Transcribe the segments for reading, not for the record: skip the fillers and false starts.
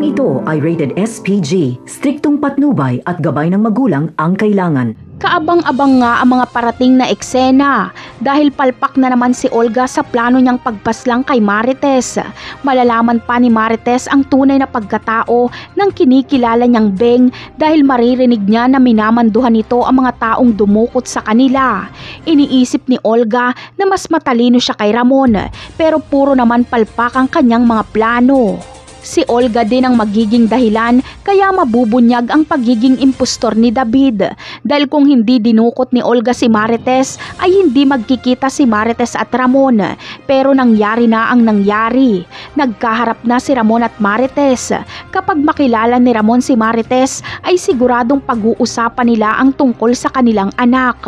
Programang ito ay rated SPG, striktong patnubay at gabay ng magulang ang kailangan. Kaabang-abang nga ang mga parating na eksena dahil palpak na naman si Olga sa plano niyang pagpaslang kay Marites. Malalaman pa ni Marites ang tunay na pagkatao ng kinikilala niyang Beng dahil maririnig niya na minamanduhan nito ang mga taong dumukot sa kanila. Iniisip ni Olga na mas matalino siya kay Ramon pero puro naman palpak ang kanyang mga plano. Si Olga din ang magiging dahilan kaya mabubunyag ang pagiging impostor ni David dahil kung hindi dinukot ni Olga si Marites ay hindi magkikita si Marites at Ramon pero nangyari na ang nangyari. Nagkaharap na si Ramon at Marites. Kapag makilala ni Ramon si Marites ay siguradong pag-uusapan nila ang tungkol sa kanilang anak.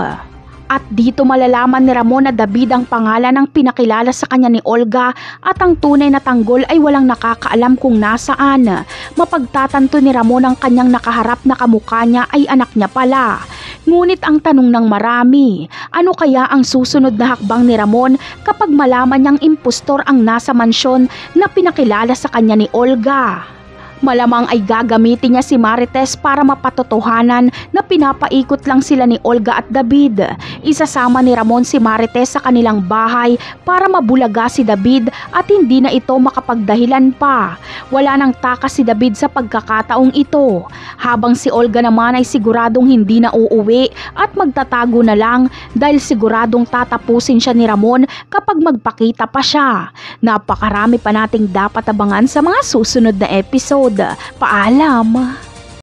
At dito malalaman ni Ramon na David ang pangalan ng pinakilala sa kanya ni Olga at ang tunay na tanggol ay walang nakakaalam kung nasaan. Mapagtatanto ni Ramon ang kanyang nakaharap na kamukha niya ay anak niya pala. Ngunit ang tanong ng marami, ano kaya ang susunod na hakbang ni Ramon kapag malaman niyang impostor ang nasa mansyon na pinakilala sa kanya ni Olga? Malamang ay gagamitin niya si Marites para mapatotohanan na pinapaikot lang sila ni Olga at David. Isasama ni Ramon si Marites sa kanilang bahay para mabulaga si David at hindi na ito makapagdahilan pa. Wala nang takas si David sa pagkakataong ito. Habang si Olga naman ay siguradong hindi na uuwi at magtatago na lang dahil siguradong tatapusin siya ni Ramon kapag magpakita pa siya. Napakarami pa nating dapat abangan sa mga susunod na episode. Paalam!